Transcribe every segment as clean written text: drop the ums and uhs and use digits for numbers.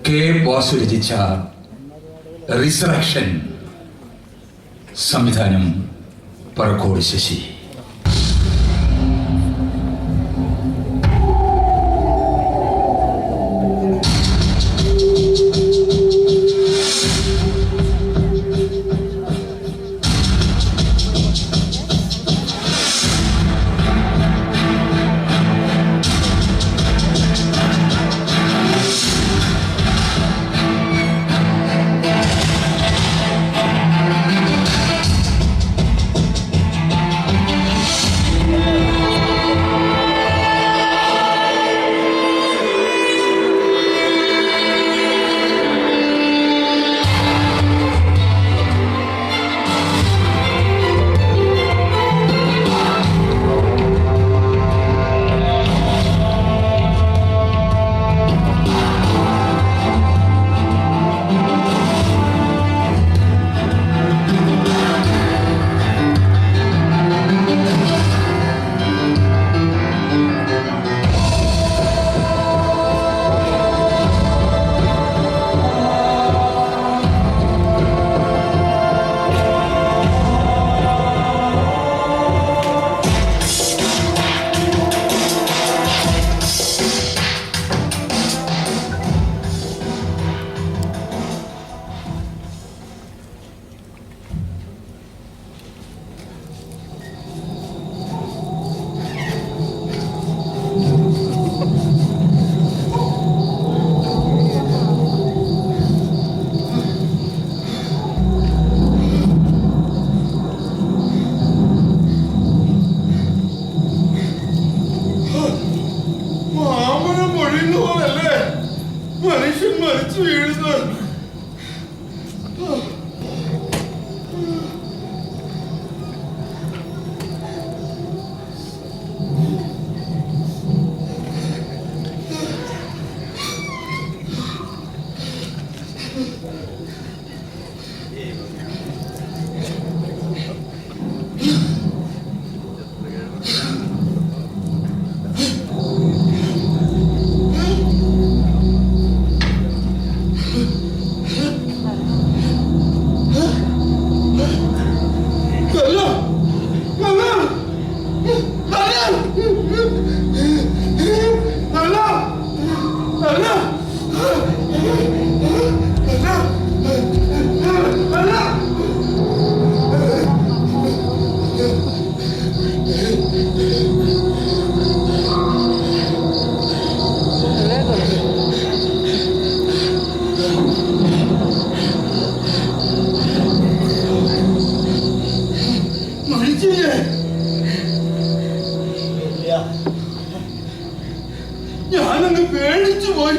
K Vasu രചിച്ച resurrection, സംവിധാനം പറക്കോട് ശശി. മനുഷ്യൻ മരിച്ചു വീഴുന്നു. ഞാനങ്ങ് പേടിച്ചു പോയി.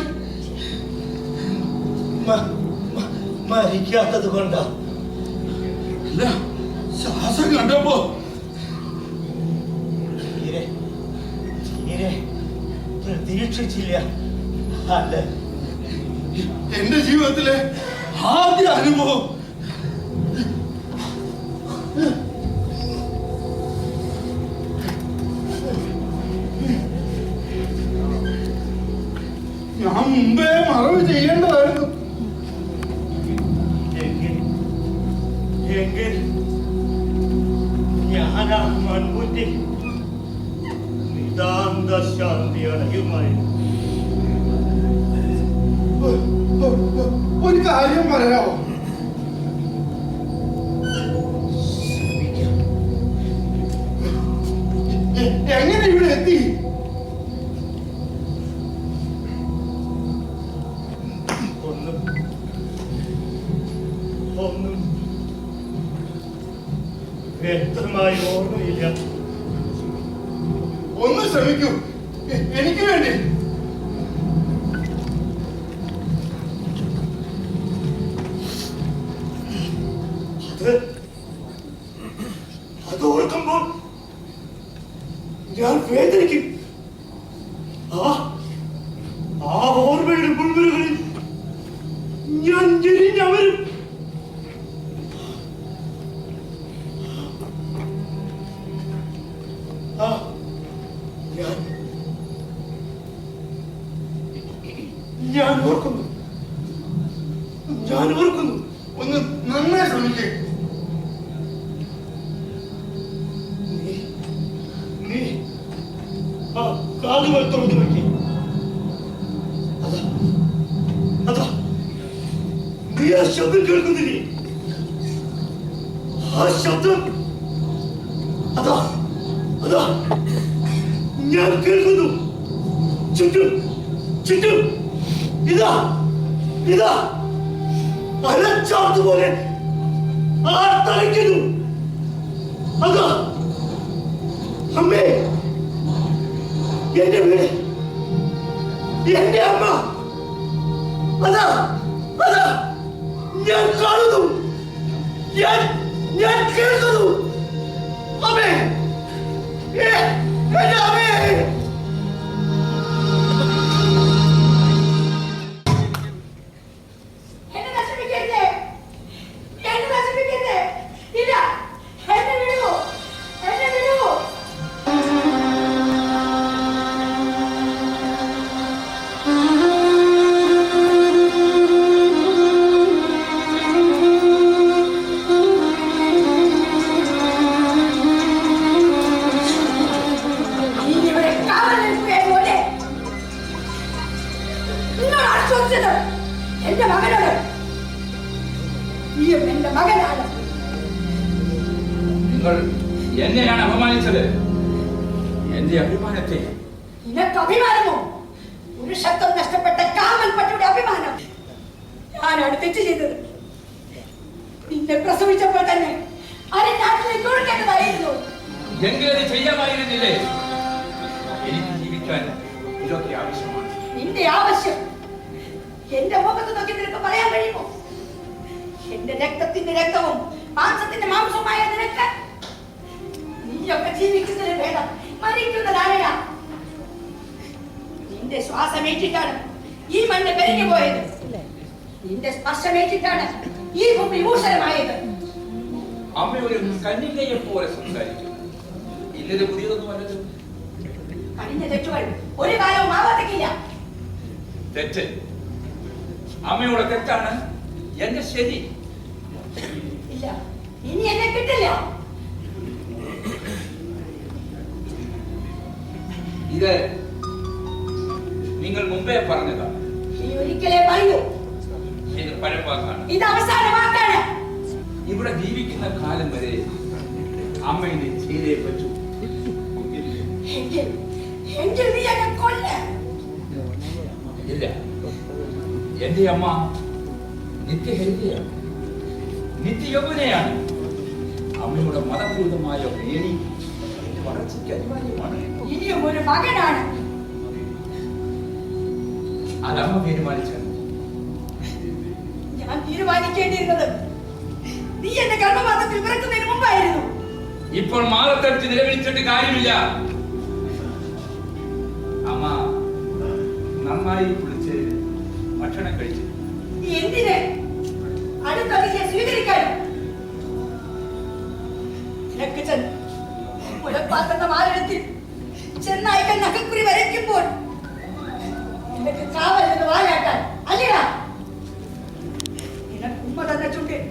മരിക്കാത്തത് കൊണ്ടാ? അല്ല, ശ്വാസം കണ്ടപ്പോ തീരെ തീരെ പ്രതീക്ഷിച്ചില്ല. അല്ല, എന്റെ ജീവിതത്തിലെ ആദ്യ അനുഭവം. ഞാൻ മുമ്പേ മറവ് ചെയ്യേണ്ടതായിരുന്നു. എങ്കിൽ ഞാനാ മൺകുറ്റി നിതാന്ത ശാന്തി അടയുമായിരുന്നു. ഒരു കാര്യം പറയാമോ? എങ്ങനെ ഇവിടെ എത്തി? ഒന്നും വ്യക്തമായി ഓർമ്മയില്ല. ഒന്ന് ശ്രമിക്കൂ, എനിക്ക് വേണ്ടി. അത് ഓർക്കുമ്പോൾ ഞാൻ വേദനിക്കും. ആ ഓർമ്മയുടെ മുൻപിലുകളിൽ ഞാൻ ഞെരിഞ്ഞവരും. ഞാൻ ഓർക്കുന്നു ഞാൻ ഓർക്കുന്നു. ഒന്ന് നന്നായി ശ്രമിക്കേ. നീ ആ കാതുകൾ തുറന്നു നോക്കി. അതാ നീ ആ ശബ്ദം കേൾക്കുന്നില്ലേ? ആ ശബ്ദം അതാ അതാ ഞാൻ കേൾക്കുന്നു. ചുറ്റും ചുറ്റും ഇതാ ഇതാ അലച്ചാർത്തുപോലെ ആർത്തലയ്ക്കുന്നു. അതാ അമ്മേ, എന്റെ വീട്, എന്റെ അമ്മ, അതാ അതാ ഞാൻ കാണുന്നു, ഞാൻ കേൾക്കുന്നു. അമ്മേ, എന്റെ അമ്മേ. എന്റെ മകനോട് നീയും എന്റെ മകനാണ്. നിങ്ങൾ എന്നെയാണ് അപമാനിച്ചത്. എന്റെ അഭിമാനത്തെ. നിനക്ക് അഭിമാനമോ? പുരുഷത്വം നഷ്ടപ്പെട്ട കാമൽപ്പട്ടിയുടെ അഭിമാനം. ഞാനാണ് തെറ്റ് ചെയ്തത്. നിന്നെ പ്രസവിച്ചപ്പോൾ തന്നെ നാട്ടിലേക്ക് ഒഴുക്കേണ്ടതായിരുന്നു. എങ്കിലും ചെയ്യാമായിരുന്നില്ലേ? എനിക്ക് ജീവിക്കാൻ ഇതൊക്കെ ആവശ്യമാണ്. നിന്റെ ആവശ്യം എന്റെ മുഖത്ത് നോക്കി നിനക്ക് പറയാൻ കഴിയുമോ? എന്റെ രക്തത്തിന്റെ രക്തവും മാംസത്തിന്റെ മാംസവുമായ നിനക്ക് നീയൊക്കെ ജീവിക്കുന്നതിന് വേണം മരിക്കുന്നതാരാ? നിന്റെ ശ്വാസമേറ്റിട്ടാണ് ഈ മണ്ണ് പെരിഞ്ഞു പോയത്. നിന്റെ സ്പർശമേറ്റിട്ടാണ് ഈ ഭൂമി ഭൂഷണമായത്. അമ്മ ഒരു കന്യകയെ പോലെ സംസാരിക്കും. ഇന്നത് പുതിയതൊന്നും അല്ലത്. കഴിഞ്ഞ തെറ്റുകൾ ഒരു കാലവും ആവർത്തിക്കില്ല. തെറ്റ് അമ്മയുടെ തെറ്റാണ്, എന്റെ ശരി. ഇല്ല, ഇനി എന്നെ കിട്ടില്ല. ഇത് നിങ്ങൾ മുമ്പേ പറഞ്ഞതാണ്. നീ ഒരിക്കലേ പറയൂ. ഇത് പരപ്പാക്കാണ്. ഇത് അവസാന വാക്കാണ്. ഇവിടെ ജീവിക്കുന്ന കാലം വരെ അമ്മയെ ചെയ്തേ പറ്റൂ. എങ്കിൽ നീ എന്നെ കൊല്ല. ഇല്ല, എന്റെ അമ്മ നിത്യഹരിതയാണ്, നിത്യയൗവനയാണ്. അമ്മയുടെ മതപൂർവമായ പേടി വളർച്ചയ്ക്ക് അനിവാര്യമാണ്. ഇനിയും ഒരു മകനാണ്. അതമ്മ തീരുമാനിച്ചാണ്. ഞാൻ തീരുമാനിക്കേണ്ടിയിരുന്നത് നീ എന്റെ ഗർഭപാത്രത്തിൽ പിറക്കുന്നതിന് മുമ്പായിരുന്നു. ഇപ്പോൾ മാറത്തടിച്ച് നിലവിളിച്ചിട്ട് കാര്യമില്ല. അമ്മ നന്നായി കുളിച്ച് ഭക്ഷണം കഴിച്ചു. എന്തിന്? അടുത്ത അതിഥിയെ സ്വീകരിക്കാൻ. നിനക്ക് മുലപ്പാത്തുന്ന മാലിന്യത്തിൽ ചെന്നായിക്കാൻ നഖക്കുറി വരയ്ക്കുമ്പോൾ നിനക്ക് കാവൽ നിന്ന് വാലാട്ടാൻ അല്ലടാ. നിനക്ക് ഉമ്മ തന്ന ചുണ്ടിൽ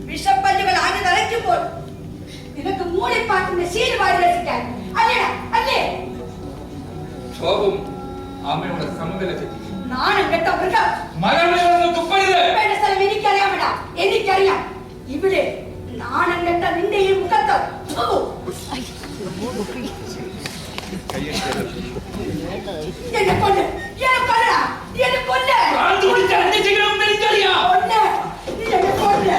വിഷപ്പല്ലുകൾ ആഞ്ഞു നിറയ്ക്കുമ്പോൾ നിനക്ക് മൂളിപ്പാട്ടിന്റെ ശീലമായി രസിക്കാൻ അല്ലടാ, അല്ലേ? ക്ഷോഭം അമ്മയുടെ സമനില തെറ്റി. നാണം കെട്ട മൃഗം. വേണ്ട സ്ഥലം എനിക്കറിയാമടാ, എനിക്കറിയാം. ഇവിടെ നാണം കെട്ട നിന്റെ ഈ മുഖത്ത് എന്നെ കൊല്ല്, എന്നെ കൊല്ലടാ, എന്നെ കൊല്ല്.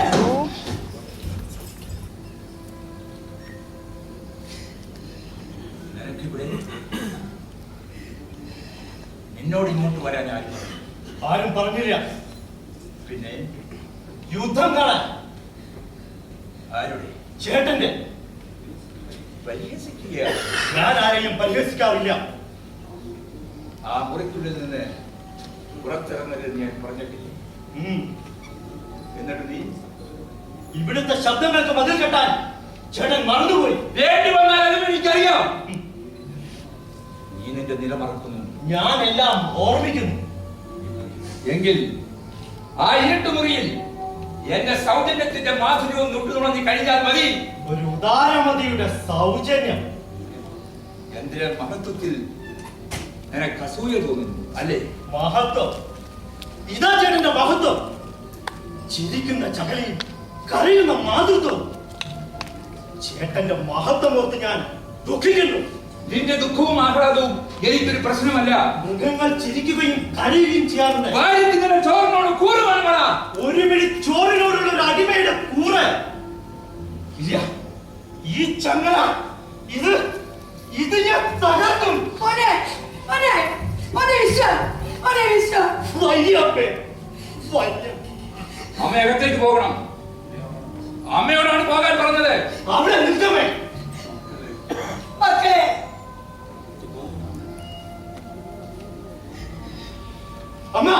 നിന്നോട് ഇങ്ങോട്ട് വരാൻ ആരും പറഞ്ഞില്ല. പിന്നെ യുദ്ധം കാണാൻ. ആരുടെ? ചേട്ടന്റെ. പരിഹസിക്കുകയാണ്. ഞാൻ ആരെയും പരിഹസിക്കാറില്ല. ആ മുറിക്കുള്ളിൽ നിന്ന് പുറത്തിറങ്ങരുത് ഞാൻ പറഞ്ഞിട്ടില്ല. എന്നിട്ട് നീ ഇവിടുത്തെ ശബ്ദങ്ങൾക്ക് മതിൽ കെട്ടാൻ ചേട്ടൻ മറന്നുപോയി. വേണ്ടി വന്നാൽ അതും എനിക്കറിയാം. നീ നിന്റെ നില മറക്കുന്നു. ഞാൻ എല്ലാം ഓർമ്മിക്കുന്നു. എങ്കിൽ ആ ഇരുട്ടുമുറിയിൽ എന്റെ സൗജന്യത്തിന്റെ മാധുര്യവും നുട്ടുതുണങ്ങി കഴിഞ്ഞാൽ മതി. ഒരു ഉദാരമതിയുടെ സൗജന്യം. എന്റെ മഹത്വത്തിൽ നിനക്ക് അസൂയ തോന്നുന്നു അല്ലേ? മഹത്വം, ഇതാ ചേട്ടന്റെ മഹത്വം. ചിരിക്കുന്ന ചകലയും കരയുന്ന മാതൃത്വം. ചേട്ടന്റെ മഹത്വം ഓർത്ത് ഞാൻ ദുഃഖിക്കുന്നു. നിന്റെ ദുഃഖവും ആഹ്ലാദവും എനിക്കൊരു പ്രശ്നമല്ല. മൃഗങ്ങൾ ചിരിക്കുകയും കരയുകയും ചെയ്യാറുണ്ട്. വാര്യത്തിന്റെ ചോറിനോട് കൂറുവാൻ പറ. ഒരു പിടി ചോറിനോടുള്ള ഒരു അടിമയുടെ കൂറ് ഇല്ല. ഈ ചങ്ങല ഇത് ഞാൻ തകർക്കും. മോനെ മോനെ മോനെ വിശ്വം, മോനെ വിശ്വം. വയ്യപ്പേ, വയ്യ. അമ്മ അകത്തേക്ക് പോകണം. അമ്മയോടാണ് പോകാൻ പറഞ്ഞത്. അവിടെ നിൽക്കമേ. മക്കളെ, അമ്മ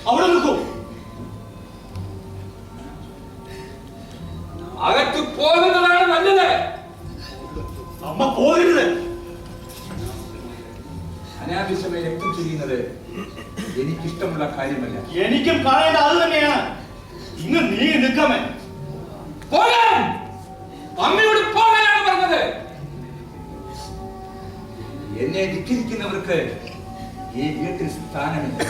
അവിടെ നിൽക്കൂ. അകത്ത് പോകുന്നതാണ് നല്ലത്. അമ്മ പോകരുത്. അനാവശ്യമായി രക്തം ചൊരിയുന്നത് എനിക്കിഷ്ടമുള്ള കാര്യമല്ല. എനിക്കും കാണേണ്ട അത് തന്നെയാണ്. ഇന്ന് നീ നിൽക്കമേ. പോകാൻ അമ്മയോട് പോകാനാണ് പറഞ്ഞത്. എന്നെ ധിക്കരിക്കുന്നവർക്ക് ഈ വീട്ടിൽ സ്ഥാനമില്ല.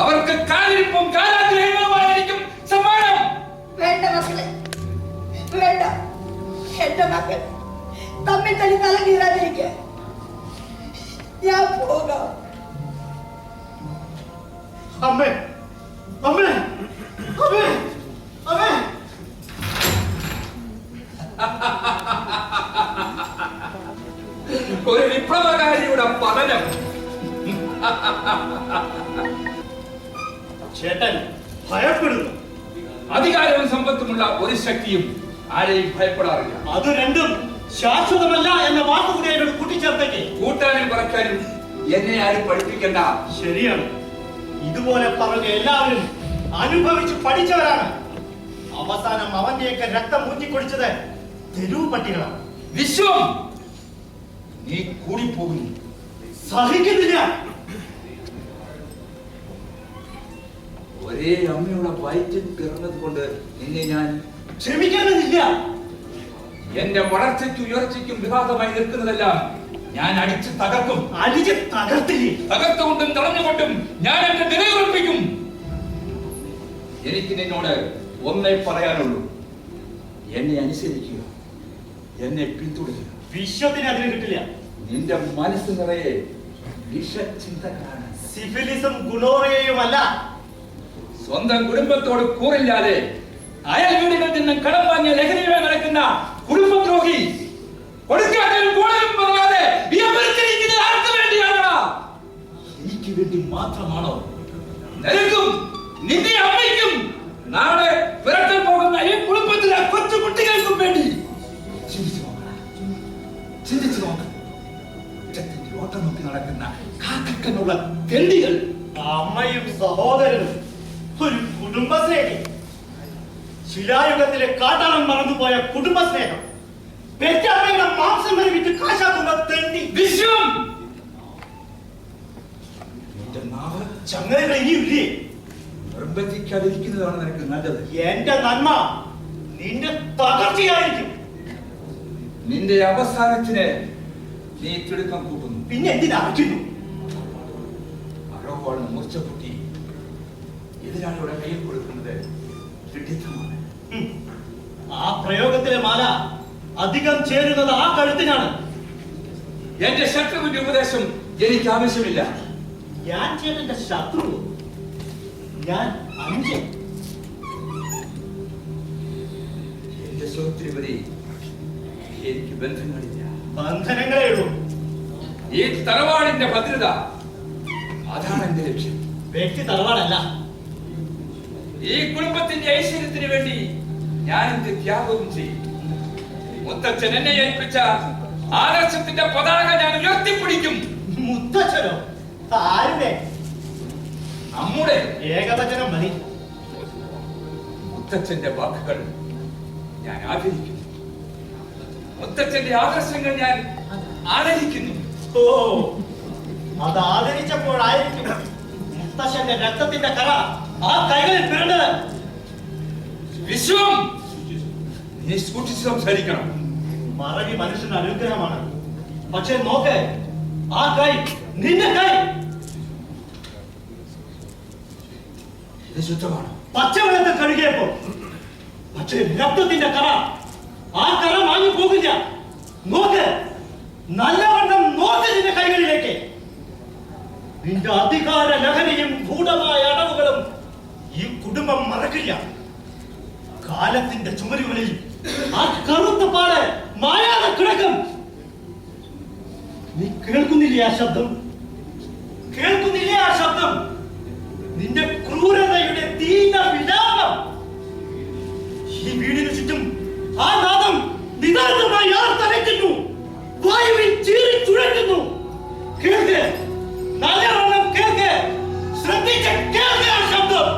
അവർക്ക് കാലിരിപ്പും കാലാഗ്രഹങ്ങളുമായിരിക്കും സമ്മാനം. വേണ്ട മക്കളെ, വേണ്ട. എന്റെ മക്കൾ തമ്മിൽ തല്ലി തലകീറാതിരിക്കുക. ഞാൻ പോകാം. അമ്മേ, അമ്മേ, അമ്മേ, അമ്മേ. ഒരു വിപ്ലവകാരിയുടെ പഠനം. ചേട്ടൻ ഭയപ്പെടുന്നു. അധികാരവും സമ്പത്തുമുള്ള ഒരു ശക്തിയും ആരെയും ഭയപ്പെടാറില്ല. അത് രണ്ടും ശാശ്വതമല്ല എന്ന വാക്കുകൂടി എന്നോട് കൂട്ടിച്ചേർത്തേക്ക്. കൂട്ടാനും കുറയ്ക്കാനും എന്നെ ആരും പഠിപ്പിക്കണ്ട. ശരിയാണ്. ഇതുപോലെ പറഞ്ഞ എല്ലാവരും അനുഭവിച്ച് പഠിച്ചവരാണ്. അവസാനം അവന്റെയൊക്കെ രക്തം ഊറ്റിക്കൊടിച്ചത് തെരുവ് പട്ടികളാണ്. വിശ്വം, നീ കൂടിപ്പോകുന്നു. സഹിക്കുന്നില്ല. ഒരേ അമ്മയുടെ വയറ്റിൽ പിറന്നത് കൊണ്ട് നിന്നെ ഞാൻ ക്ഷമിക്കേണ്ടതില്ല. എന്റെ വളർച്ചയ്ക്കും ഉയർച്ചയ്ക്കും വിഘാതമായി നിൽക്കുന്നതെല്ലാം ഞാൻ അടിച്ച് തകർക്കും. അടിച്ച് തകർത്തില്ലേ? തകർത്തുകൊണ്ടും തടഞ്ഞുകൊണ്ടും ഞാൻ എന്റെ നിലയുറപ്പിക്കും. എനിക്ക് നിന്നോട് ഒന്നേ പറയാനുള്ളൂ. എന്നെ അനുസരിക്കുക, എന്നെ പിന്തുടരുക. വിശ്വത്തിന് അതിന് കിട്ടില്ല. നിന്റെ മനസ്സ് നിറയെ വിഷചിന്തകളാണ്. സിഫിലിസും ഗുണോറിയയുമല്ല. സ്വന്തം കുടുംബത്തോട് കൂറില്ലാതെ അയൽ വീടുകളിൽ നിന്നും കടം വാങ്ങിയ ലഹരിയുമായി നടക്കുന്ന കുടുംബദ്രോഹി. കൊടുക്കാനും കൂടുതലും പറയാതെ വിയർപ്പിച്ചിരിക്കുന്നത് ആർക്ക് വേണ്ടിയാണ്? എനിക്ക് വേണ്ടി മാത്രമാണോ? നിനക്കും നിന്റെ അമ്മയ്ക്കും നാളെ വിരട്ടാൻ പോകുന്ന ഈ കുടുംബത്തിലെ കൊച്ചു കുട്ടികൾക്കും വേണ്ടി ചിന്തിച്ചു നോക്കണം. ചിന്തിച്ചു നോക്കണം. ഓട്ടം നോക്കി നടക്കുന്ന കാക്കനുള്ള തെണ്ടികൾ. അമ്മയും സഹോദരനും ഒരു കുടുംബസ്നേഹി. ശിലായുഗത്തിലെ കാട്ടാളൻ മറന്നുപോയ കുടുംബസ്നേഹം. പെറ്റമ്മയുടെ മാംസം വരെ വിറ്റ് കാശാക്കുന്ന തെണ്ടി. വിശ്വം, നിന്റെ നാവ് ചങ്ങലകൾ ഇനിയില്ലേ? നിർബന്ധിക്കാതിരിക്കുന്നതാണ് നിനക്ക് നല്ലത്. എന്റെ നന്മ നിന്റെ തകർച്ചയായിരിക്കും. നിന്റെ അവസാനത്തിന് നീ തിടുക്കം കൂട്ടുന്നു. പിന്നെ എന്തിനറിക്കുന്നു? അഴകോളം മൂർച്ചക്കുട്ടി എതിരാളിയുടെ കയ്യിൽ കൊടുക്കുന്നത് വിഡിത്തമാണ്. ആ പ്രയോഗത്തിലെ മാല അധികം ചേരുന്നത് ആ കഴുത്തിനാണ്. എന്റെ ശത്രുവിന്റെ ഉപദേശം എനിക്ക് ആവശ്യമില്ല. ഞാൻ ചേട്ടന്റെ ശത്രു. ഞാൻ അനുജൻ. എന്റെ സ്വത്തിരി എനിക്ക് ബന്ധങ്ങളില്ല. ബന്ധനങ്ങളേ ഉള്ളൂ. ഈ തറവാടിന്റെ ഭദ്രത, അതാണ് എന്റെ ലക്ഷ്യം. വ്യക്തി തറവാടല്ല. ഈ കുടുംബത്തിന്റെ ഐശ്വര്യത്തിന് വേണ്ടി ഞാൻ എന്റെ ത്യാഗവും ചെയ്യും. മുത്തച്ഛൻ എന്നെ ഏൽപ്പിച്ച ആദർശത്തിന്റെ പതാക ഞാൻ ഉയർത്തിപ്പിടിക്കും. മുത്തച്ഛനോ? ആരുടെ? നമ്മുടെ ഏകവചനം മതി. മുത്തച്ഛന്റെ വാക്കുകൾ ഞാൻ ആദരിക്കുന്നു. മുത്തച്ഛന്റെ ആദർശങ്ങൾ ഞാൻ ആദരിക്കുന്നു. ഓ, അത് ആദരിച്ചപ്പോഴായിരിക്കും മുത്തശ്ശന്റെ രക്തത്തിന്റെ കറ ആ കൈകളിൽ പിറണ്ടത്. വിശ്വം, നീ സൂക്ഷിച്ച് സംസാരിക്കണം. മറവി മനുഷ്യന്റെ അനുഗ്രഹമാണ്. പക്ഷെ നോക്ക്, ആ കൈ നിന്റെ കൈ ഇത് ശുദ്ധമാണ്. പച്ചവെള്ളത്തിൽ കഴുകിയപ്പോ. പക്ഷെ രക്തത്തിന്റെ കറ, ആ കറ മാഞ്ഞു പോകില്ല. നോക്ക്, നല്ലവണ്ണം നോക്ക് നിന്റെ കൈകളിലേക്ക്. നിന്റെ അധികാര ലഹരിയും ഗൂഢമായ അടവുകളും ഈ കുടുംബം മറക്കില്ല. കാലത്തിന്റെ ചുമരുകളിൽ ആ കറുത്ത പാട് മായാതെ കിടക്കും. നീ കേൾക്കുന്നില്ലേ ആ ശബ്ദം? കേൾക്കുന്നില്ലേ ആ ശബ്ദം? നിന്റെ ക്രൂരതയുടെ തീന വിലാപം. ഈ വീടിന് ചുറ്റും ആ നാദം നിതാന്തമായി ആർത്തലയ്ക്കുന്നു. വായുവിൽ ചീറി ചുഴറ്റുന്നു. കേൾക്ക്, നല്ലവണ്ണം കേൾക്ക്, ശ്രദ്ധിച്ച് കേൾക്ക് ആ ശബ്ദം.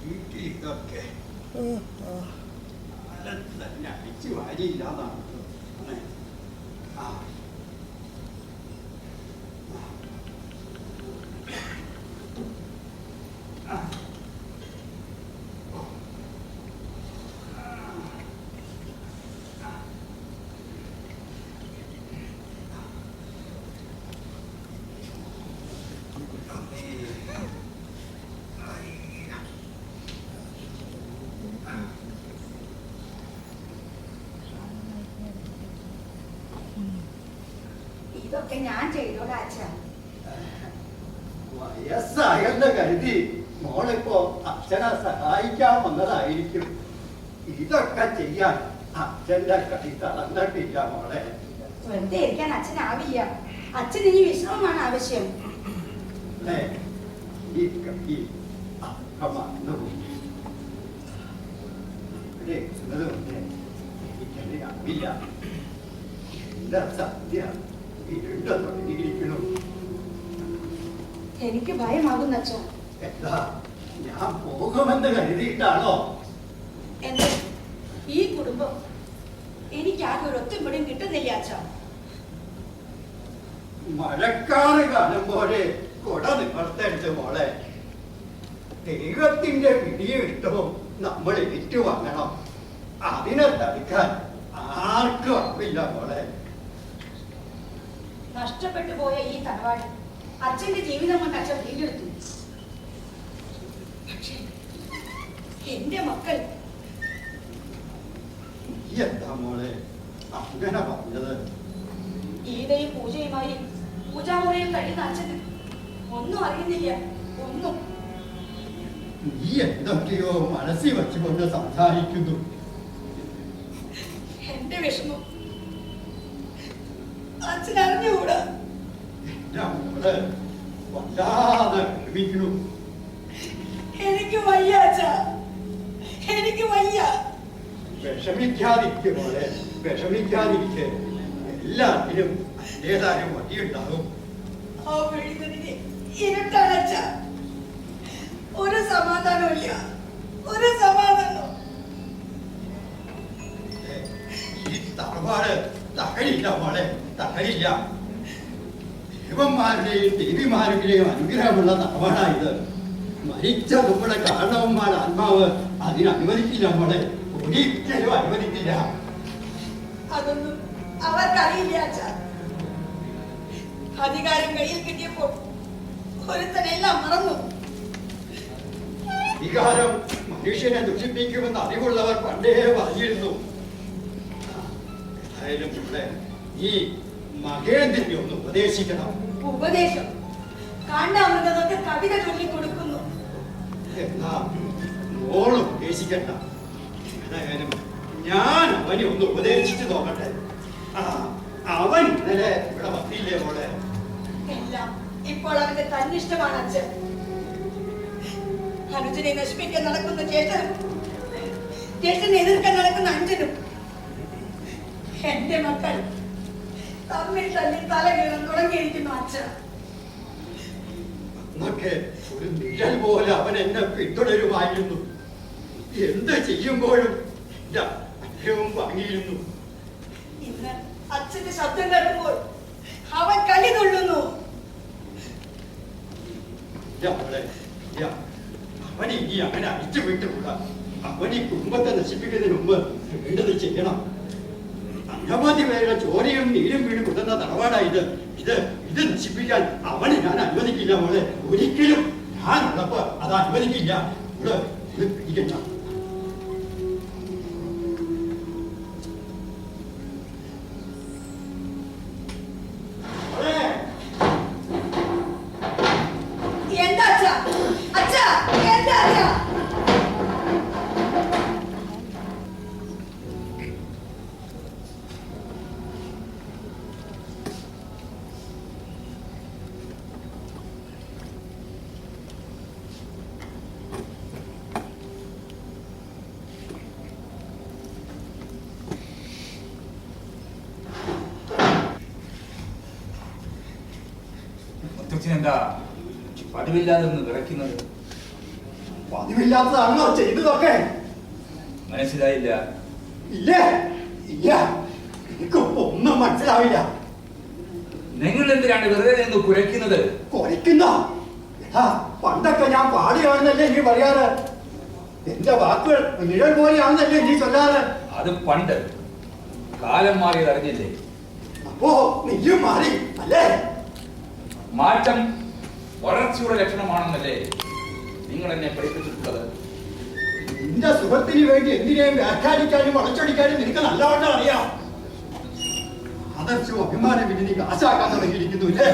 വീട്ടിലൊക്കെ തന്നെ അടിച്ചു വാരിയില്ലാതാണ്. ഇതൊക്കെ ഞാൻ ചെയ്തോളാം അച്ഛാ. വയസ്സായെന്ന് കരുതി മോളിപ്പോ അച്ഛനെ സഹായിക്കാൻ വന്നതായിരിക്കും. ഇതൊക്കെ ചെയ്യാൻ അച്ഛന്റെ കൈ തളർന്നിട്ടില്ല മോളെ. വെറുതെ ഇരിക്കാൻ അച്ഛനാവില്ല. അച്ഛൻ ഇനി വിശ്രമമാണ് ആവശ്യം. ഈ കൈ ഒക്കെ മറന്നുപോയി. എനിക്കറിയാവില്ല. എന്താ സത്യ ഇരുണ്ട തുടങ്ങിയിരിക്കണു. എനിക്ക് ഭയമാകുന്ന അച്ഛ. എന്താ ഞാൻ പോകുമെന്ന് കരുതിയിട്ടാണോ? എന്റെ ഈ കുടുംബം എനിക്കാകെ ഒരു ഒത്തുപിടും കിട്ടുന്നില്ല അച്ഛ. മഴക്കാറ് കാണുമ്പോലെ കൊട നിവർത്തരുത് മോളെ. ദൈവത്തിന്റെ പിടിയിട്ടും നമ്മൾ ഏറ്റുവാങ്ങണം. അതിനെ തടുക്കാൻ ആർക്കും അറിയില്ല മോളെ. നഷ്ടപ്പെട്ടു പോയ ഈ തറവാട് അച്ഛന്റെ ജീവിതം കൊണ്ട് അച്ഛൻ വീണ്ടെടുത്തു. പക്ഷേ എന്റെ മക്കൾ. എന്താ മോളെ അങ്ങനെ പറഞ്ഞത്? ഗീതയും പൂജയുമായി പൂജാമുറിയിൽ കഴിയുന്ന അച്ഛന് ഒന്നും അറിയുന്നില്ല. ഒന്നും. നീ എന്തൊക്കെയോ മനസ്സിൽ വെച്ചുകൊണ്ട് സംസാരിക്കുന്നു. എന്റെ വിഷമം അച്ഛൻ അറിഞ്ഞുകൂടാ. എന്റെ മോള് വല്ലാതെ വിഷമിക്കുന്നു. എനിക്ക് വയ്യ അച്ഛാ, എനിക്ക് വയ്യ. വിഷമിക്കാതിരിക്കും മോളെ, വിഷമിക്കാതിരിക്കെ. എല്ലാത്തിനും ഏതായ വഴിയുണ്ടാകും. ആ വീടിന് ഇരുട്ടാണ് അച്ഛാ. ഒരു സമാധാനമില്ല, ഒരു സമാധാനം. ഈ തറവാട് തകരില്ല മോളെ, തകരില്ല. ദേവന്മാരുടെയും ദേവിമാരുടെയും അനുഗ്രഹമുള്ള തറവാടായത്. മരിച്ച നമ്മുടെ കാരണവന്മാരുടെ ആത്മാവ് അതിനനുവദിക്കില്ല മോളെ, ഒരിക്കലും അനുവദിക്കില്ല. അതൊന്നും അവർക്കറിയില്ല അച്ഛാ. അധികാരം കയ്യിൽ കിട്ടിയപ്പോൾ ഒരുത്തനെല്ലാം മറന്നു. വികാരം മനുഷ്യനെ ദുഷിപ്പിക്കുമെന്ന് അറിവുള്ളവർ പണ്ടേ പറഞ്ഞിരുന്നു. ഏതായാലും ഇവിടെ ഈ മകേന്ദ്രനെ ഒന്ന് ഉപദേശിക്കണം. ഉപദേശം കാണ്ടാമൃഗങ്ങൾക്ക് കവിത ചൊല്ലിക്കൊടുക്കുന്നു. എന്നാ മോള് ഉപദേശിക്കണ്ട. ഏതായാലും ഞാൻ അവനെ ഒന്ന് ഉപദേശിച്ചു നോക്കട്ടെ. അവൻ ഇന്നലെ ഇവിടെ വന്നില്ലേ മോളെ? എല്ലാം ഇപ്പോൾ അവന്റെ തന്നിഷ്ടമാണ് അച്ഛൻ. അനുജനെ നശിപ്പിക്കാൻ നടക്കുന്ന ചേട്ടനും ചേട്ടനെ എതിർക്കാൻ നടക്കുന്ന അഞ്ചനും എന്റെ മക്കൾ തമ്മിൽ തല്ലി തല കീറാൻ തുടങ്ങിയിരിക്കുന്നു അച്ഛൻ. അന്നൊക്കെ ഒരു നിഴൽ പോലെ അവൻ എന്നെ പിന്തുടരുമായിരുന്നു. എന്ത് ചെയ്യുമ്പോഴും എന്റെ അനുഗ്രഹവും വാങ്ങിയിരുന്നു. ഇന്ന് അച്ഛന്റെ ശബ്ദം കേൾക്കുമ്പോൾ അവൻ കളി കൊള്ളുന്നു. അവൻ ഇനി അങ്ങനെ അഴിച്ചു വിട്ടുകൂടാ. അവൻ ഈ കുടുംബത്തെ നശിപ്പിക്കുന്നതിന് മുമ്പ് വേണ്ടത് ചെയ്യണം. അനവധി പേരുടെ ചോരയും നീരും വീണ് കൊടുക്കുന്ന തറവാടായത്. ഇത് നശിപ്പിക്കാൻ അവനെ ഞാൻ അനുവദിക്കില്ല മോളെ. ഒരിക്കലും ഞാൻ ഉള്ളപ്പോ അത് അനുവദിക്കില്ല. ഇത് പിടിക്കണ്ട. എന്താ അച്ഛാ? അച്ഛാ എന്താ അച്ഛാ? എന്താ പതിവില്ലാതെ ഒന്ന് വിറയ്ക്കുന്നത്? പതിവില്ലാത്തതാണോ ചെയ്തതൊക്കെ? മനസ്സിലായില്ല. ഇല്ലേ? ഇല്ല, എനിക്കിപ്പോ ഒന്നും മനസ്സിലാവില്ല. നിങ്ങൾ എന്തിനാണ് വെറുതെ നിന്ന് കുരയ്ക്കുന്നത്? കുരയ്ക്കുന്ന പണ്ടൊക്കെ ഞാൻ പാടിയാണെന്നല്ലേ നീ പറയാറ്? എന്റെ വാക്കുകൾ നിഴൽ പോലെയാണെന്നല്ലേ നീ ചൊല്ലാറ്? അത് പണ്ട്. കാലം മാറിയത് അറിഞ്ഞില്ലേ? അപ്പോ നീയും മാറി അല്ലേ? മാറ്റം വളർച്ചയുടെ ലക്ഷണമാണെന്നല്ലേ നിങ്ങൾ എന്നെ പഠിപ്പിച്ചിട്ടുള്ളത്? നിന്റെ സുഖത്തിന് വേണ്ടി എന്തിനേയും വ്യാഖ്യാനിക്കാനും വളച്ചൊടിക്കാനും നിനക്ക് നല്ലവണ്ണം അറിയാം. ആദർശവും അഭിമാനം പിന്നെ നീ കാശാക്കാൻ തുടങ്ങിയിരിക്കുന്നു ഇല്ലേ?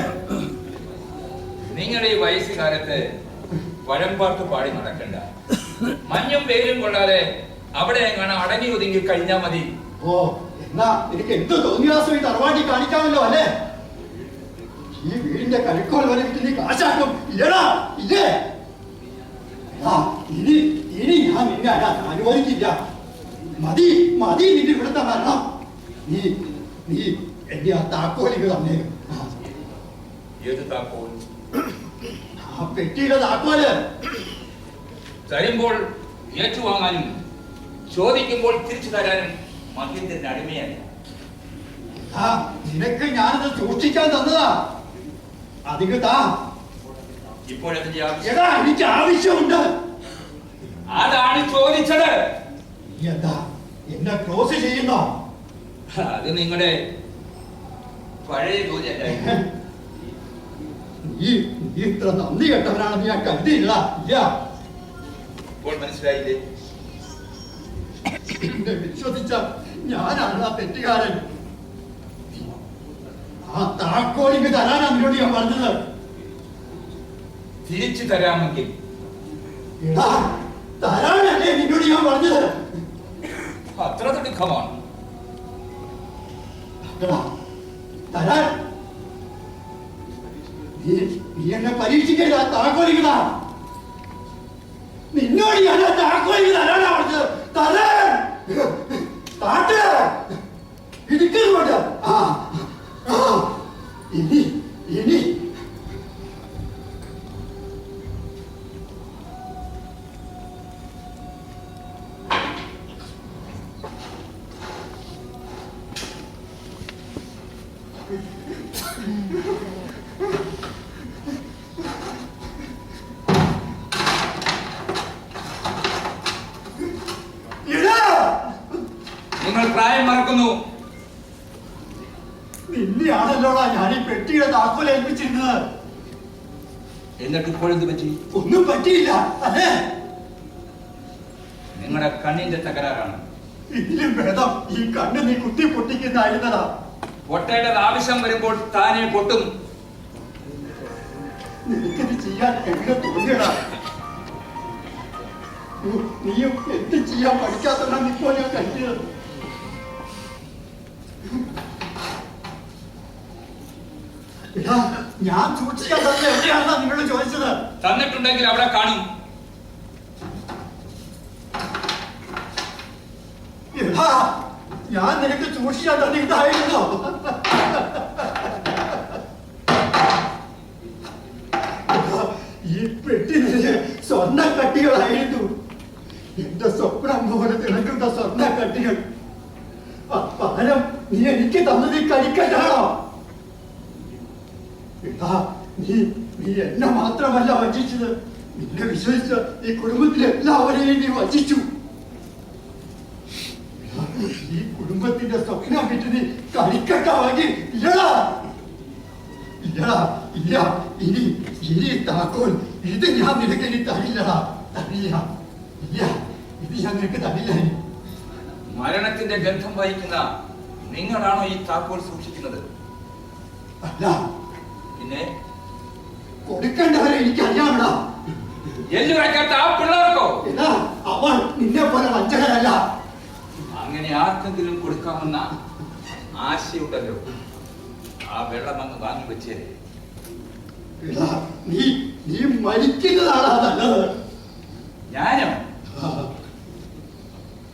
നിങ്ങളുടെ ഈ വയസ്സുകാലത്ത് വഴമ്പാട്ട് പാടി നടക്കണ്ട. മഞ്ഞും വെയിലും കൊള്ളാതെ അവിടെ എങ്ങനെ അടങ്ങി ഒതുങ്ങി കഴിഞ്ഞാൽ മതി. ഓ, എന്നാ നിനക്ക് എന്ത് തോന്നിയാസം ഈ തറവാട്ടി കാണിക്കാമല്ലോ അല്ലേ? ഈ വീടിന്റെ കരുക്കോൾ വരെ വിട്ട് നീ കാശാക്കും ഇല്ലടാ? ഇല്ലേ? ഇനി ഞാൻ നിന്നെ അനുവദിക്കില്ല. മതി മതി നിന്റെ ഇവിടുത്തെ മരണം. നീ എന്റെ ആ താക്കോലിക്ക് തന്നേക്കും. ഏത് താക്കോൽ? ആ പെട്ടിയുടെ താക്കോല്. തരുമ്പോൾ ഏറ്റുവാങ്ങാനും ചോദിക്കുമ്പോൾ തിരിച്ചു തരാനും മഹേന്ദ്രന്റെ അടിമയല്ല. നിനക്ക് ഞാനത് സൂക്ഷിക്കാൻ തന്നതാ. അതിന് താ. ഇപ്പോഴത്തെ എടാ, എനിക്ക് ആവശ്യമുണ്ട്. അതാണ് ചോദിച്ചത്. എന്താ എന്നെ ക്ലോസ് ചെയ്യുന്നോ? അത് നിങ്ങളുടെ പഴയ ജോലിയല്ല. നീ ഇത്ര നന്ദി കെട്ടവനാണെന്ന് ഞാൻ കരുതിയില്ല. ഇല്ല, ഇപ്പോൾ മനസ്സിലായില്ലേ? എന്നെ വിശ്വസിച്ച ഞാനാണ് ആ തെറ്റുകാരൻ. ആ താക്കോലിക്ക് തരാനാ നിന്നോട് ഞാൻ പറഞ്ഞത്. തിരിച്ചു തരാമെങ്കിൽ എടാ, തരാനല്ലേ നിന്നോട് ഞാൻ പറഞ്ഞത്. അത്ര തിടുക്കമാണ്. എടാ, തരാൻ നീ എന്നെ പരീക്ഷിക്കരുത്. ആ താക്കോലിക്ക് നിന്നോട് ഞാൻ ആ താക്കോലിക്ക് തരാനാ പറഞ്ഞത്. തരാൻ താട്ട് ഇരിക്കുന്നുണ്ട്. ഇനി നിങ്ങൾ പ്രായം മറക്കുന്നു. നിന്നെയാണല്ലോടാ ഞാൻ ഈ പെട്ടിയുടെ താക്കോൽ ഏൽപ്പിച്ചിരുന്നത്. എന്നിട്ട് ഇപ്പോഴെന്ത് പറ്റി? ഒന്നും പറ്റിയില്ല അല്ലേ? നിങ്ങളുടെ കണ്ണിന്റെ തകരാറാണ്. ഇതിലും ഭേദം ഈ കണ്ണ് നീ കുത്തി പൊട്ടിക്കുന്നതായിരുന്നതാ. പൊട്ടേണ്ടത് ആവശ്യം വരുമ്പോൾ താനെ പൊട്ടും. നിനക്കിത് ചെയ്യാൻ എങ്ങനെ തോന്നിയടാ? നീയും എന്ത് ചെയ്യാൻ പഠിക്കാത്തതാണ് ഇപ്പോൾ ഞാൻ കണ്ടത്. എടാ, ഞാൻ സൂക്ഷിക്കാൻ തന്നെ എവിടെയാണെന്നാ നിങ്ങൾ ചോദിച്ചത്? തന്നിട്ടുണ്ടെങ്കിൽ അവിടെ കാണും. എടാ, ഞാൻ നിനക്ക് സൂക്ഷിക്കാൻ തന്നെ ഇതായിരുന്നോ? ഈ പെട്ടി നിറയെ സ്വർണ്ണ കട്ടികളായിരുന്നു. എന്റെ സ്വപ്നം പോലെ തിളങ്ങുന്ന സ്വർണ്ണ കട്ടികൾ. പകരം നീ എനിക്ക് തന്നത് ഈ കരിക്കട്ടാണോ? എടാ, നീ എന്നെ മാത്രമല്ല വഞ്ചിച്ചത്, നിന്നെ വിശ്വസിച്ച് ഈ കുടുംബത്തിലെ എല്ലാവരെയും നീ വഞ്ചിച്ചു. ഈ കുടുംബത്തിന്റെ സ്വപ്നം വിറ്റ് നീ കരിക്കട്ട വാങ്ങി. ഇല്ലടാ, ഇല്ലടാ, ഇല്ല. ഇനി താക്കോൽ ഇത് ഞാൻ നിനക്ക് ഇനി തരില്ലടാ, തരില്ല. ഇല്ല, ഇത് ഞാൻ നിനക്ക് തരില്ല. മരണത്തിന്റെ ഗന്ധം വഹിക്കുന്ന നിങ്ങളാണോ ഈ താക്കോൽ സൂക്ഷിക്കുന്നത്? അല്ല, പിന്നെ കൊടുക്കേണ്ടവരെ എനിക്കറിയാമടാ. എല്ലുറക്കാത്ത ആ പിള്ളേർക്കോ? എന്നാ അവൾ നിന്നെ പോലെ വഞ്ചകരല്ല. അങ്ങനെ ആർക്കെങ്കിലും കൊടുക്കാമെന്ന ആശയുണ്ടല്ലോ, ആ വെള്ളം അങ്ങ് വാങ്ങി വെച്ചേ. നീ മരിക്കുന്നതാണോ നല്ലത്? ഞാനോ?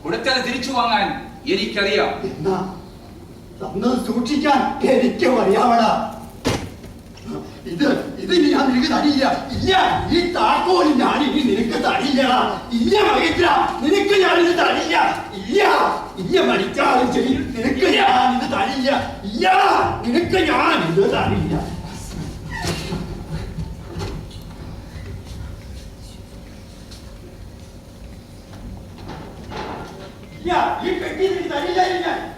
കൊടുത്താൽ തിരിച്ചു വാങ്ങാൻ എനിക്കറിയാം. എന്നാ തന്നത് സൂക്ഷിക്കാൻ എനിക്കും അറിയാമടാ. ഇത് ഞാൻ നിനക്ക് തരില്ല. ഇല്ല, ഈ താക്കോൽ ഞാൻ ഇനി നിനക്ക് തരില്ലടാ. ഇല്ല മഹിത്ര, നിനക്ക് ഞാൻ ഇത് തരില്ല. ഇല്ല, ഇല്ല, മരിച്ചാലും ശരി നിനക്ക് ഞാൻ ഇത് തരില്ല. ഇല്ല, നിനക്ക് ഞാൻ ഇത് തരില്ല. ഇല്ല, ഈ പെട്ടി നിനക്ക് തരില്ല.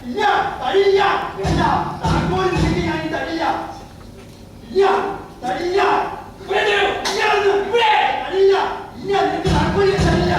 ഇല്ല, തരില്ല. വേണ്ട, താക്കോൽ നിനക്ക് ഞാൻ തരില്ല. ഇല്ല, തരില്ല. തരില്ല, ഇല്ല, നിനക്ക് താക്കോൽ തരില്ല.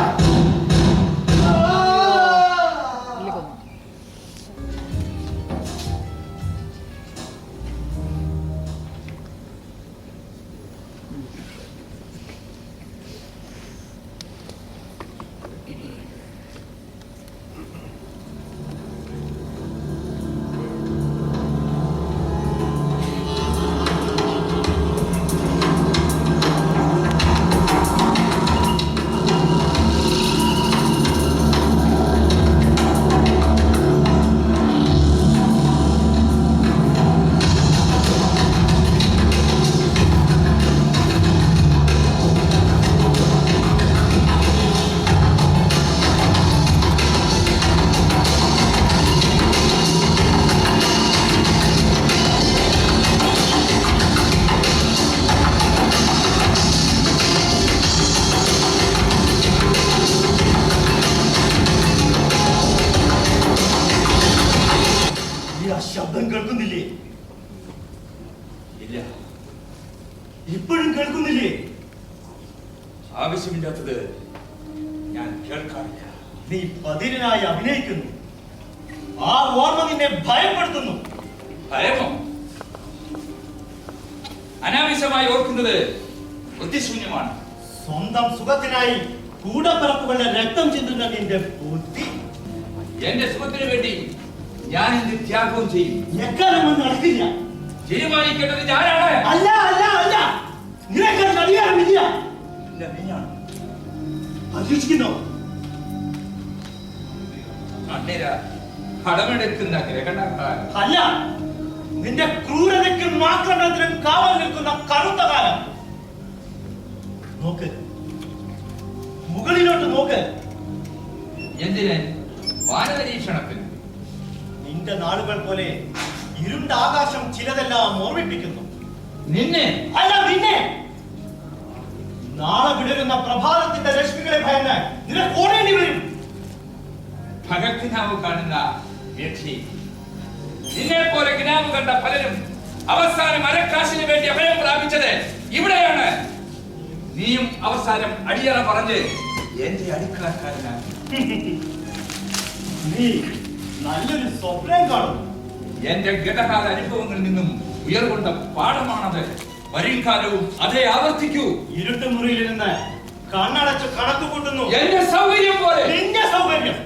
ശബ്ദം കേൾക്കുന്നില്ലേ? ഇല്ല. ഇപ്പോഴും കേൾക്കുന്നില്ലേ? ആവശ്യമില്ലാത്തത് ഞാൻ കേൾക്കാറില്ല. നീ ബധിരനായി അഭിനയിക്കുന്നു. ആ ഓർമ്മ നിന്നെ ഭയപ്പെടുത്തുന്നു. ഭയമോ? അനാവശ്യമായി ഓർക്കുന്നത് ബുദ്ധിശൂന്യമാണ്. സ്വന്തം സുഖത്തിനായി കൂടപ്പിറപ്പുകളുടെ രക്തം ചിന്തുന്ന നിന്റെ ബുദ്ധി എന്റെ സുഖത്തിന് വേണ്ടി ഞാൻ എന്ത് ത്യാഗവും ചെയ്യും. എക്കാലമൊന്നും നടക്കില്ല. തീരുമാനിക്കേണ്ടത് ഞാനാണ്. അല്ല, അല്ല, അല്ല, നിനക്കത് അധികാരമില്ല. നീയാണ് പരീക്ഷിക്കുന്നു. അന്നേര കടമെടുക്കുന്ന ഗ്രഹണക്കാരൻ. അല്ല, നിന്റെ ക്രൂരതയ്ക്കും ആക്രമണത്തിനും കാവൽ നിൽക്കുന്ന കറുത്ത കാലം. നോക്ക്, മുകളിലോട്ട് നോക്ക്. എന്തിന്? വാനപരീക്ഷണത്തിന്. നിന്റെ നാളുകൾ പോലെ ഇരുണ്ട ആകാശം ചിലതെല്ലാം ഓർമ്മിപ്പിക്കുന്നു. നിന്നെ? അല്ല, നിന്നെ. നാളെ വിടരുന്ന പ്രഭാതത്തിന്റെ രശ്മികളെ ഭയന്ന് നിനക്ക് ഓടേണ്ടി വരും. ഭഗത്തിനാവ് കാണുന്ന വ്യക്തി നിന്നെ പോലെ ഗ്നാവ് കണ്ട പലരും അവസാനം അരക്കാശിന് വേണ്ടി അഭയം പ്രാപിച്ചത് ഇവിടെയാണ്. നീയും അവസാനം അടിയറ പറഞ്ഞ് എന്റെ അടുക്കളക്കാരനാണ്. നീ നല്ലൊരു സ്വപ്നം കാണും. എന്റെ ഗതകാല അനുഭവങ്ങളിൽ നിന്നും ഉയർകൊണ്ട പാഠമാണത്. വരും കാലവും അതേ ആവർത്തിക്കൂ. ഇരുട്ടുമുറിയിൽ നിന്ന് കണ്ണടച്ച് കണക്ക് കൂട്ടുന്നു. എന്റെ സൗകര്യം പോലെ. നിന്റെ സൗകര്യം.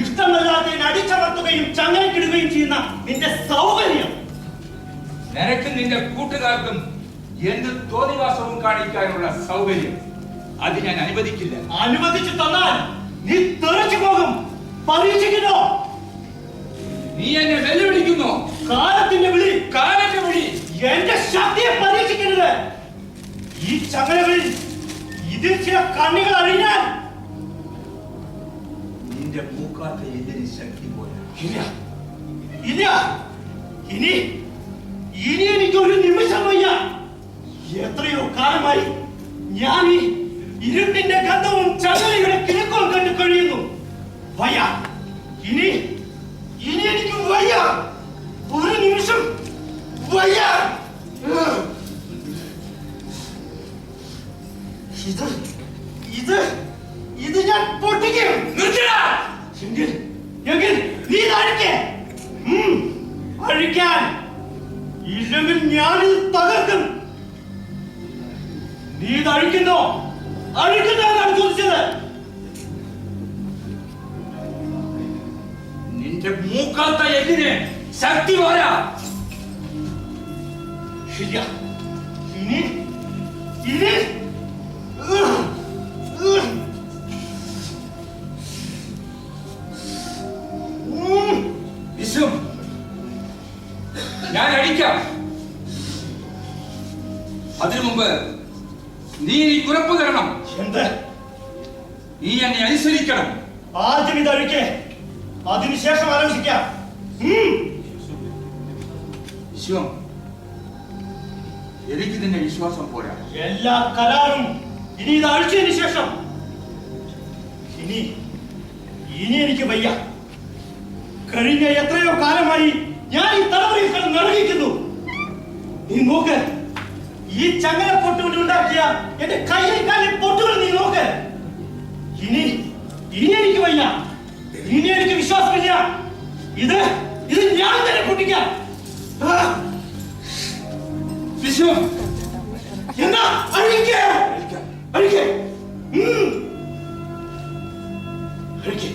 ഇഷ്ടമല്ലാതെ അടിച്ചമർത്തുകയും ചങ്ങലക്കിടുകയും ചെയ്യുന്ന നിന്റെ സൗകര്യം. നിനക്കും നിന്റെ കൂട്ടുകാർക്കും എന്ത് തോന്നിവാസവും കാണിക്കാനുള്ള സൗകര്യം അത് ഞാൻ അനുവദിക്കില്ല. അനുവദിച്ചു തന്നാൽ നീ തെറിച്ചു പോകും. പരീക്ഷിക്കുന്നോ? നീ എന്നെ വെല്ലുവിളിക്കുന്നു. കാലത്തിന്റെ വിളി. കാലന്റെ വിളി. എന്റെ ശക്തിയെ പരീക്ഷിക്കരുത്. ഈ ചങ്ങലകളിൽ ഇതിൽ ചില കണ്ണികൾ അറിഞ്ഞാൽ നിന്റെ മൂക്കാത്ത എന്തിന് ശക്തി പോലെ. ഇല്ല, ഇല്ല. ഇനി എനിക്കൊരു നിമിഷം വയ്യ. എത്രയോ കാലമായി ഞാൻ ഈ ഇരുട്ടിന്റെ ഗന്ധവും ചങ്ങലയുടെ കിഴക്കവും കണ്ടു കഴിയുന്നു. വയ്യ. ഇനി എനിക്ക് വയ്യ. ഒരു നിമിഷം വയ്യ. ഇത് ഞാൻ പൊട്ടിക്കും. എങ്കിൽ നീ അഴിക്കേ. അഴിക്കാൻ ഇല്ലെങ്കിൽ ഞാനിത് തകർക്കും. നീ ഇത് അഴിക്കുന്നോ? അഴിക്കുന്നതാണ് ചോദിച്ചത്. നിന്റെ മൂക്കാത്ത എല്ലിന് ശക്തി പോരാ. ശരിയാ. ഇനി വിശ്വം, ഞാൻ അടിക്കാം. അതിനു മുമ്പ് നീ എനിക്ക് ഉറപ്പ് തരണം. എന്ത്? നീ എന്നെ അനുസരിക്കണം. ആദ്യം ഇത് അഴിക്കേ, അതിനുശേഷം ആലോചിക്കാം. വിശ്വം, എനിക്ക് നിന്റെ വിശ്വാസം പോരാ. എല്ലാ കരാറും ഇനി ഇത് അഴിച്ചതിന് ശേഷം. ഇനി എനിക്ക് വയ്യ. കഴിഞ്ഞ എത്രയോ കാലമായി ഞാൻ ഈ തലമുറയിൽ നിറങ്ങിക്കുന്നു. നീ നോക്ക്, ഈ ചങ്ങല പൊട്ടുകൊണ്ടുണ്ടാക്കിയ എന്റെ കയ്യിൽ കാലിൽ പൊട്ടുകൾ നീ നോക്ക്. ഇനി എനിക്ക് വയ്യ. ഇനി എനിക്ക് വിശ്വാസമില്ല. ഇത് ഞാൻ തന്നെ പൊട്ടിക്കാം. വിശ്വം, എന്താ? അഴിക്കേ, അഴിക്കേ, അഴിക്കേ.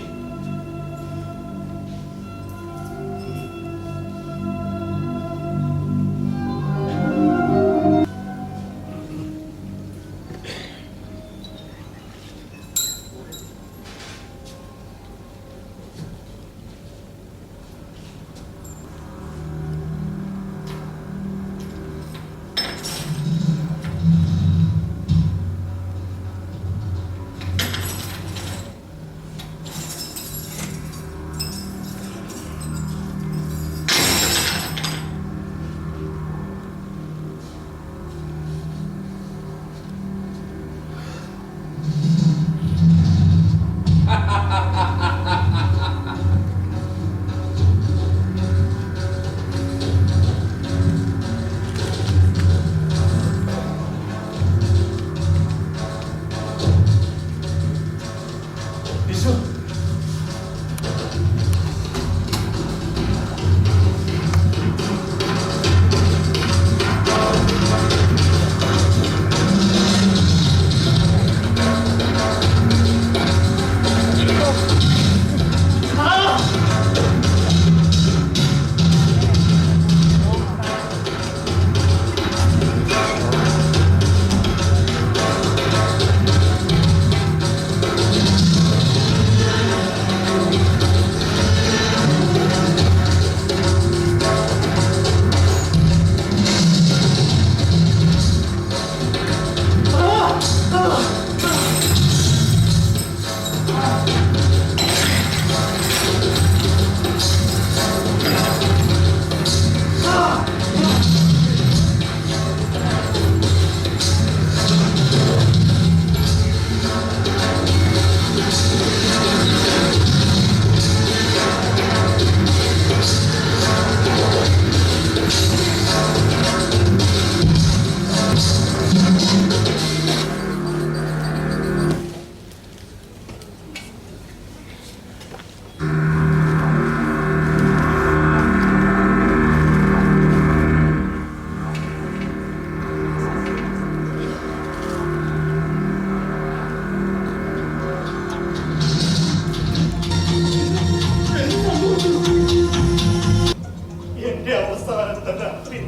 എന്റെ അവസാനത്തെ രാത്രി.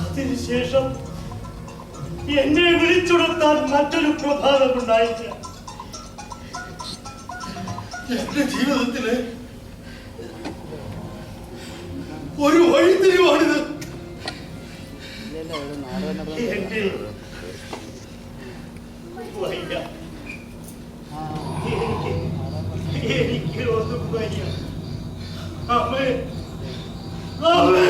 അതിനുശേഷം എന്നെ വിളിച്ചുണർത്താൻ മറ്റൊരു പ്രഭാതമുണ്ടായില്ല. എന്റെ ജീവിതത്തില് ഒരു വഴിത്തിരിവാണിത്. എന്റെ വയ്യ, എനിക്ക് ഒന്നും വയ്യ. അമ്മേ, അമ്മേ,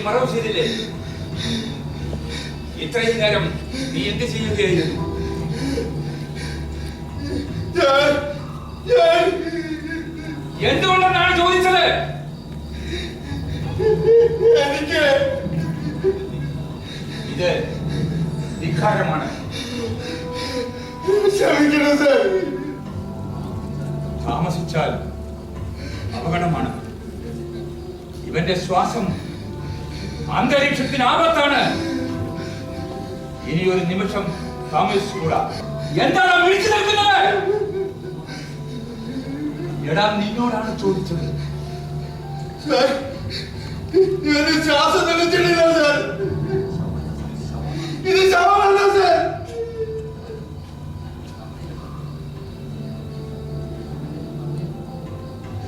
മറവ് ചെയ്തില്ലേ? ഇത്രയും നേരം നീ എന്ത് ചെയ്യുകയായിരുന്നു? എന്തുകൊണ്ടെന്നാണ് ചോദിച്ചത്? എനിക്ക് ഇത് ധിക്കാരമാണ്. ക്ഷമിക്കണം സാർ. താമസിച്ചാൽ അപകടമാണ്. ഇവന്റെ ശ്വാസം അന്തരീക്ഷത്തിന് ആപത്താണ്. ഇനി ഒരു നിമിഷം താമസിച്ചുകൂടാ. എന്താണ് വിളിച്ചു നിൽക്കുന്നത്? എടാ, നിന്നോടാണ് ചോദിച്ചത്. സാർ, ഇവന് ശ്വാസം നിലച്ചിട്ടില്ല സാർ. ഇത് ശവമല്ല സാർ.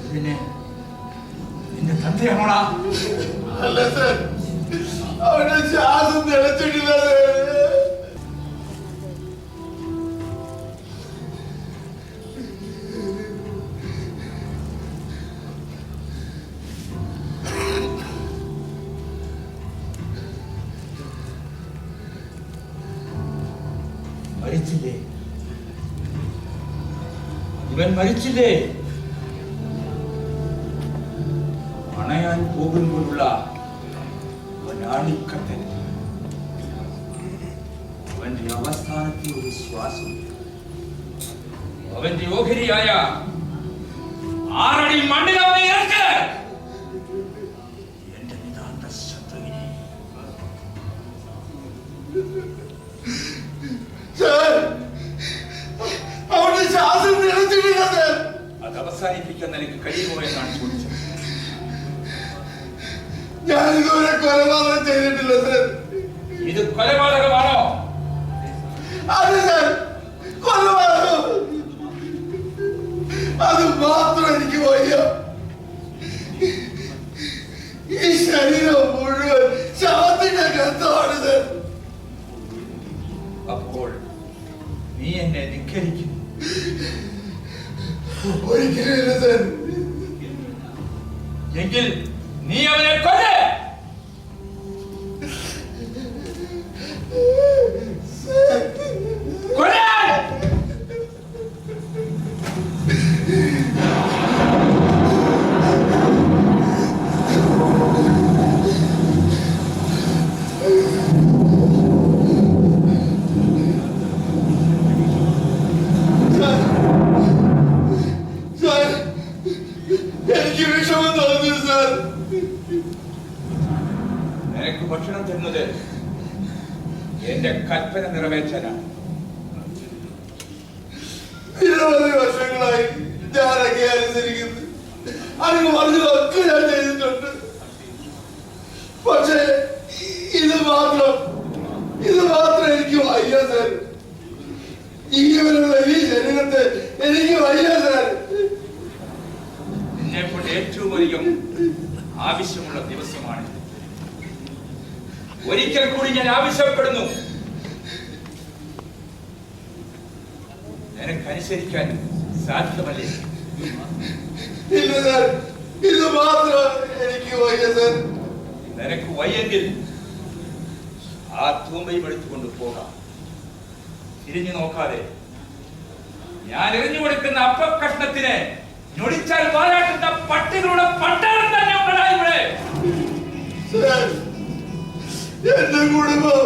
പിന്നെ നിന്റെ തന്തയാണോടാ? അല്ല സാർ, അവന്റെ ശ്വാസം നിലച്ചിട്ടില്ല സാർ. മരിച്ചില്ലേ? ഇവൻ മരിച്ചില്ലേ? അണയാൻ പോകുമ്പോഴുള്ള വനാണിക്കത്തൻ, അവന്റെ അവസ്ഥാനത്തെ ഒരു ശ്വാസം, അവന്റെ ഓഹരിയായ 6 അടി മണ്ണിലവനെ ഇറക്ക്. എന്റെ നിതാന്ത ശത്രുവിനെ. സാർ, അവന്റെ ശ്വാസം നിലച്ചിട്ടില്ല സാർ. അത് അവസാനിപ്പിക്കാൻ നിനക്ക് കഴിയുമോ എന്നാണ് ചോദിച്ചത്. ഞാൻ ഇതുവരെ കൊലപാതകം ചെയ്തിട്ടില്ല സാർ. ഇത് കൊലപാതകമാണോ? അതെ സാർ, കൊലപാതകം. അത് മാത്രം എനിക്ക് വയ്യ. ഈ ശരീരം മുഴുവൻ ശവത്തിന്റെ ഗന്ധമാണ് സാർ. അപ്പോൾ നീ എന്നെ ധിക്കരിക്കുന്നു. ഒരിക്കലും ഇല്ല സാർ. എങ്കിൽ നീ അവനെ കൊല്ല്. കൊല്ലാൻ! സാർ, എനിക്ക് വിഷമം തോന്നുന്നു സാർ. നിനക്ക് ഭക്ഷണം തരുന്നത് എന്റെ കൽപ്പന നിറവേറ്റാനാണ്. നിരവധി വർഷങ്ങളായി ഞാനൊക്കെ അനുസരിക്കുന്നു. അങ്ങ് പറഞ്ഞതൊക്കെ ഞാൻ ചെയ്തിട്ടുണ്ട്. പക്ഷേ ഇത് മാത്രം എനിക്ക് വയ്യ സാർ. ജീവനുള്ള ഈ ശരീരത്തെ എനിക്ക് വയ്യ സാർ. നിന്നെ കൊണ്ട് ഏറ്റവും അധികം ആവശ്യമുള്ള ദിവസമാണ്. ഒരിക്കൽ കൂടി ഞാൻ ആവശ്യപ്പെടുന്നു, നിനക്കനുസരിക്കാൻ സാധ്യമല്ലേ? ഇല്ല സാർ, ഇത് മാത്രം എനിക്ക് വയ്യ സാർ. നിനക്ക് വയ്യെങ്കിൽ ആ തൂമ്പയും എടുത്തുകൊണ്ട് പോകാം. തിരിഞ്ഞു നോക്കാതെ. ഞാൻ എറിഞ്ഞു കൊടുക്കുന്ന അപ്പക്കഷ്ണത്തിന് ഞൊടിച്ചാൽ പാരാട്ടുന്ന പട്ടികളുടെ പട്ടാളം തന്നെ ഉണ്ടടാ ഇവിടെ. സാർ, എന്റെ കുടുംബം,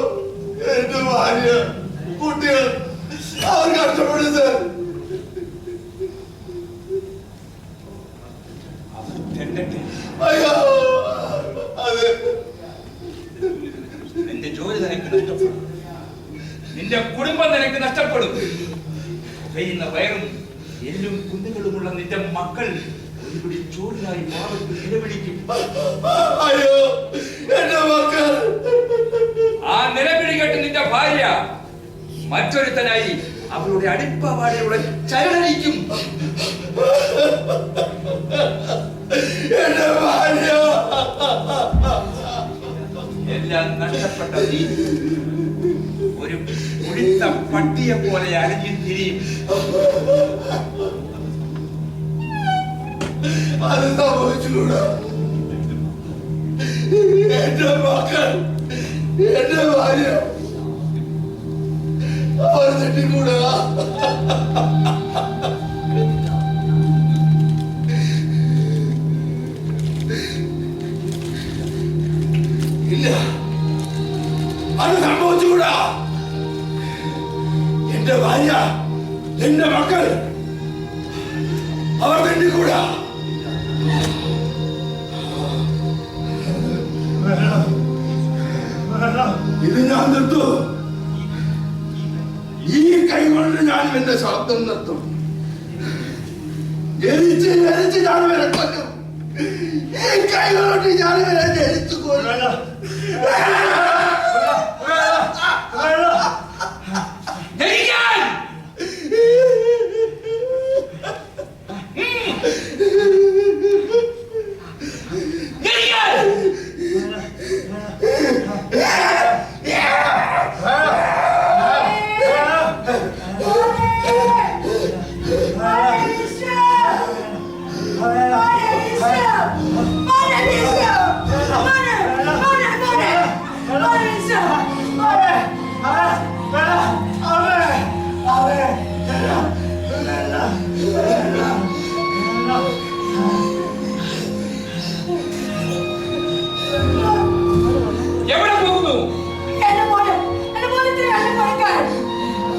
എന്റെ ഭാര്യ, കുട്ടികൾ അവർ കഷ്ടപ്പെടും സാർ. അയ്യോ അത് നിന്റെ ജോലി നിനക്ക് നഷ്ടപ്പെടും, നിന്റെ കുടുംബം നിനക്ക് നഷ്ടപ്പെടും. പെയ്യുന്ന വയറും എല്ലും കുഞ്ഞുങ്ങളുമുള്ള നിന്റെ മക്കൾ ഒരുപിടി ചോറിനായി പാവത്തിൽ നിലവിളിക്കും. അയ്യോ എന്റെ മക്കൾ. ആ നിലവിളി കേട്ട് നിന്റെ ഭാര്യ മറ്റൊരുത്തനായി അവളുടെ അടിപ്പാവാടയുടെ ചരടടിക്കും. എന്റെ ഭാര്യ. എല്ലാം നഷ്ടപ്പെട്ട നീ ഒരു കുടിത്ത പട്ടിയെ പോലെ അലഞ്ഞു തിരിയും. അത് സംഭവിച്ചുകൂടാ. എന്റെ മക്കൾ, എന്റെ ഭാര്യ അവർ തെറ്റിക്കൂടാ. ഇല്ല, അത് സംഭവിച്ചുകൂടാ. എന്റെ ഭാര്യ, എന്റെ മക്കൾ അവർ തെറ്റിക്കൂടാ. ഇത് ഞാൻ നിർത്തൂ. ഈ കൈ കൊണ്ട് ഞാൻ എന്റെ ശബ്ദം നിർത്തും. എരിച്ച് എരിച്ച് ഞാൻ വരെ കൊല്ലും. ഈ കൈ കൊണ്ട് ഞാൻ വരെ ജനിച്ചു കൊല്ലും. എവിടെ പോകുന്നു?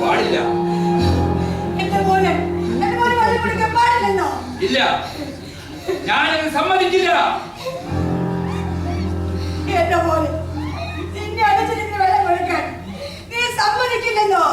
പാടില്ല. ഇല്ല, ഞാനത് സമ്മതിക്കില്ല. എന്റെ മോനെ നിന്നെ അടച്ചിരുന്ന് വെള്ളം കൊടുക്കാൻ നീ സമ്മതിക്കില്ലെന്നോ?